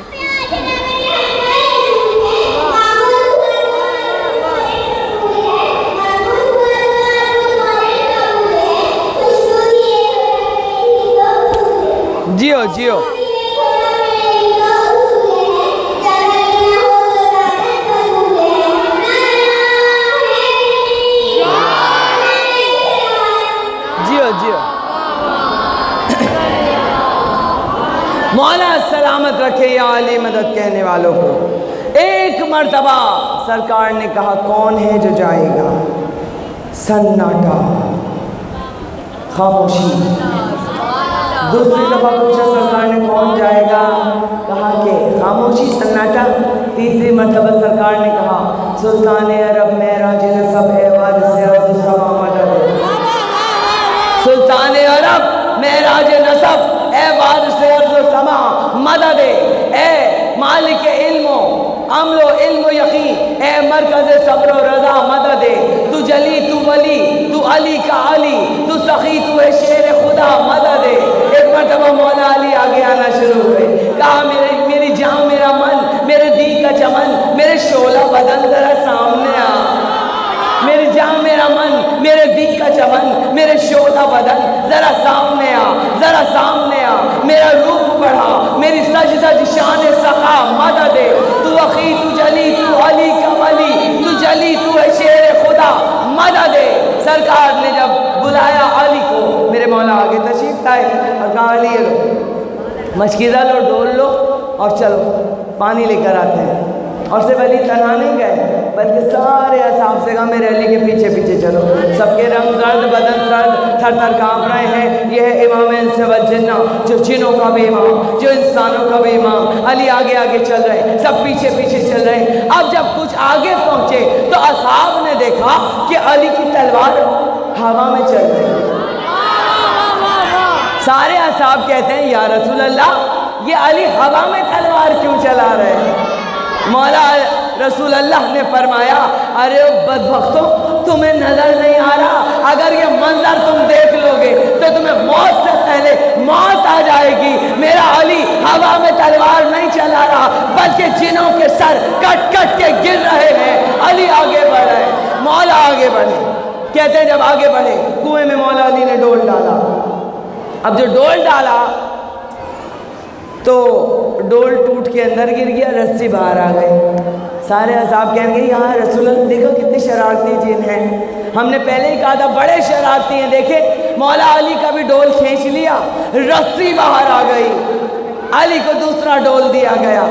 جیو مولا سلامت رکھے یا علی مدد کہنے والوں کو. ایک مرتبہ سرکار نے کہا کون ہے جو جائے گا. سناٹا, خاموشی. دوسری دفعہ پوچھا سرکار نے کون جائے گا, کہا کہ خاموشی, سناٹا. تیسری مرتبہ سرکار نے کہا سلطان عرب معراج نسب ہے وارث عرض سما مدد. سلطان عرب معراج نسب اے وارث عرض و سما مدد, اے مالک علم و عمل و علم و یقین, اے مرکز صبر و رضا مدد. تو جلی, تو ولی, تو علی کا علی, تو سخی, تو ہے شیر خدا مدد. ایک مرتبہ مولا علی آگے آنا شروع ہوئے, کہا میرے شوخا بدن ذرا سامنے آ، ذرا سامنے آ، میرا روپ بڑھا، میری سجدہ شان سخا مدد دے، تو اخی تو جلی تو علی کا ولی، تو جلی تو ہے شیر خدا مدد دے۔ سرکار نے جب بلایا علی کو، میرے مولا آگے تشریف لائے اور کہا علی یہ لو مشکیزہ لو، ڈول لو اور چلو پانی لے کر آتے ہیں۔ اور صرف علی تنہا نہیں گئے بلکہ سارے اصحاب سے کہا میرے علی کے پیچھے پیچھے چلو۔ سب کے رنگ زرد، بدن سرد، تھر تھر کانپ رہے ہیں۔ یہ ہے امام انس والجنہ، جو جنوں کا بھی امام، جو انسانوں کا بھی امام۔ علی آگے آگے چل رہے ہیں، سب پیچھے پیچھے چل رہے ہیں۔ اب جب کچھ آگے پہنچے تو اصحاب نے دیکھا کہ علی کی تلوار ہوا میں چل رہی ہے۔ سارے اصحاب کہتے ہیں یا رسول اللہ یہ علی ہوا میں تلوار کیوں چلا رہے ہیں؟ مولا رسول اللہ نے فرمایا ارے بدبختوں تمہیں نظر نہیں آ رہا، اگر یہ منظر تم دیکھ لو گے تو تمہیں موت سے پہلے موت آ جائے گی۔ میرا علی ہوا میں تلوار نہیں چلا رہا بلکہ جنوں کے سر کٹ کٹ کے گر رہے ہیں۔ علی آگے بڑھ رہے ہیں، مولا آگے بڑھے۔ کہتے ہیں جب آگے بڑھے کنویں میں مولا علی نے ڈول ڈالا۔ اب جو ڈول ڈالا تو ڈول ٹوٹ کے اندر گر گیا، رسی باہر آ گئی۔ سارے اصحاب کہیں گے یہاں رسول اللہ دیکھو کتنے شرارتی جن ہیں، ہم نے پہلے ہی کہا تھا بڑے شرارتی ہیں۔ دیکھیں مولا علی کا بھی ڈول کھینچ لیا، رسی باہر آ گئی۔ علی کو دوسرا ڈول دیا گیا،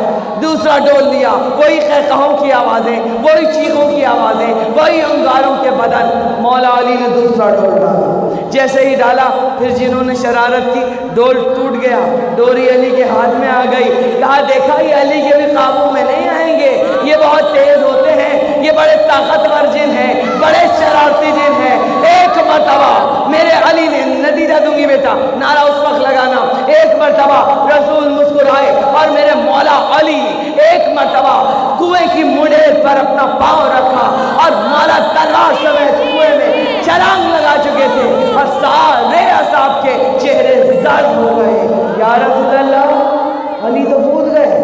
دوسرا ڈول دیا، وہی قہقہوں کی آوازیں، وہی چیخوں کی آوازیں، وہی انگاروں کے بدن۔ مولا علی نے دوسرا ڈول ڈالا، جیسے ہی ڈالا پھر جنہوں نے شرارت کی ڈول ٹوٹ گیا، ڈوری علی کے ہاتھ میں آ گئی۔ کہا دیکھا یہ علی کے بھی قابو میں نہیں آئیں گے، یہ بہت تیز ہوتے ہیں، یہ بڑے طاقتور جن ہیں، بڑے شرارتی جن ہیں۔ ایک مرتبہ میرے علی نے نتیجہ دوں گی بیٹا، نعرہ اس وقت لگانا، ایک مرتبہ رسول مسکرائے اور میرے مولا علی ایک مرتبہ کنویں کی منڈیر پر اپنا پاؤں رکھا اور مولا تلوار سمیت کنویں میں چھلانگ لگا چکے تھے اور سارے اصحاب کے چہرے زرد ہو گئے۔ یا رسول اللہ علی تو کود گئے۔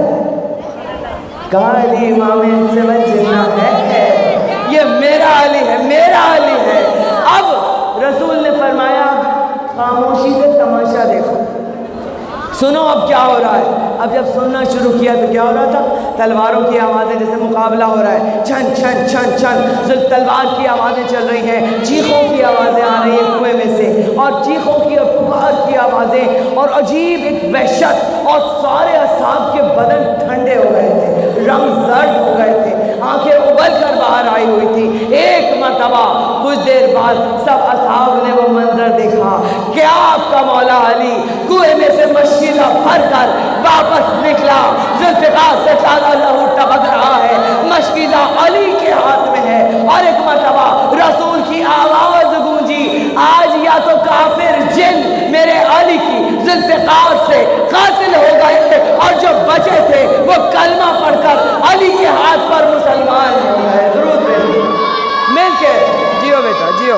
کہا علی امام انس والجنہ ہے، یہ میرا علی ہے، میرا علی ہے۔ اب رسول نے فرمایا خاموشی سے تماشا دیکھو، سنو اب کیا ہو رہا ہے۔ اب جب سننا شروع کیا تو کیا ہو رہا تھا؟ تلواروں کی آوازیں، جیسے مقابلہ ہو رہا ہے، چھن چھن چھن چھن، تلوار کی آوازیں چل رہی ہیں، چیخوں کی آوازیں آ رہی ہیں کنویں میں سے، اور چیخوں کی اور پکار کی آوازیں اور عجیب ایک وحشت، اور سارے اصحاب کے بدن ٹھنڈے ہو گئے تھے، رنگ زرد ہو گئے تھے، آنکھیں ابل کر باہر آئی ہوئی تھی۔ ایک مرتبہ کچھ دیر بعد سب اصحاب نے وہ منظر دیکھا، کیا آپ کا مولا علی کنویں میں سے مشکیزہ بھر کر واپس نکلا، ذوالفقار سے تازہ لہو ٹپک رہا ہے، مشکیزہ علی کے ہاتھ میں ہے۔ اور ایک مرتبہ رسول کی آواز گونجی، آج یا تو کافر جن میرے علی کی ذوالفقار سے قاتل ہو گئے اور جو بچے تھے وہ کلمہ پڑھ کر علی کے ہاتھ پر مسلمان ہو گئے۔ درود مل کے جیو بیٹا جیو۔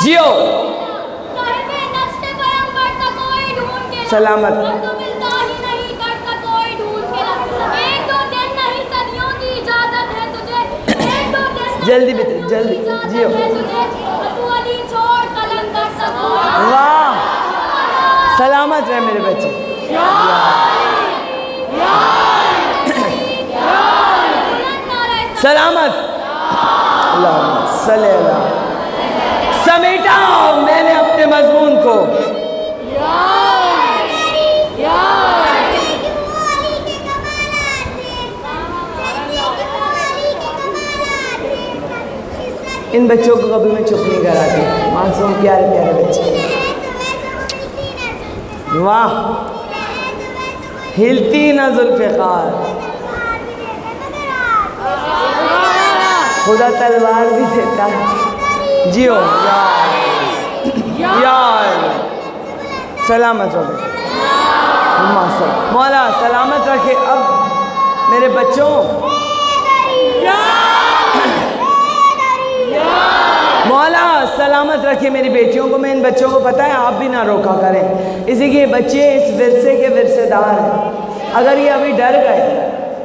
جیو سلامت۔ جلدی بیٹے جلدی جیو۔ واہ سلامت رہے میرے بچے۔ سلامت۔ اللہم صلی اللہ۔ سمیٹا میں نے اپنے مضمون کو۔ ان بچوں کو کبھی میں چپ نہیں کراتی، معصوم پیارے پیارے بچے۔ واہ ہلتی نہ ذوالفقار، خدا تلوار بھی دیتا ہے۔ جیو یار سلامت ہو گئے، مولا سلامت رکھے۔ اب میرے بچوں مولا سلامت رکھے میری بیٹیوں کو۔ میں ان بچوں کو پتہ ہے آپ بھی نہ روکا کریں، اسی کے بچے اس ورثے کے ورثے دار ہیں۔ اگر یہ ابھی ڈر گئے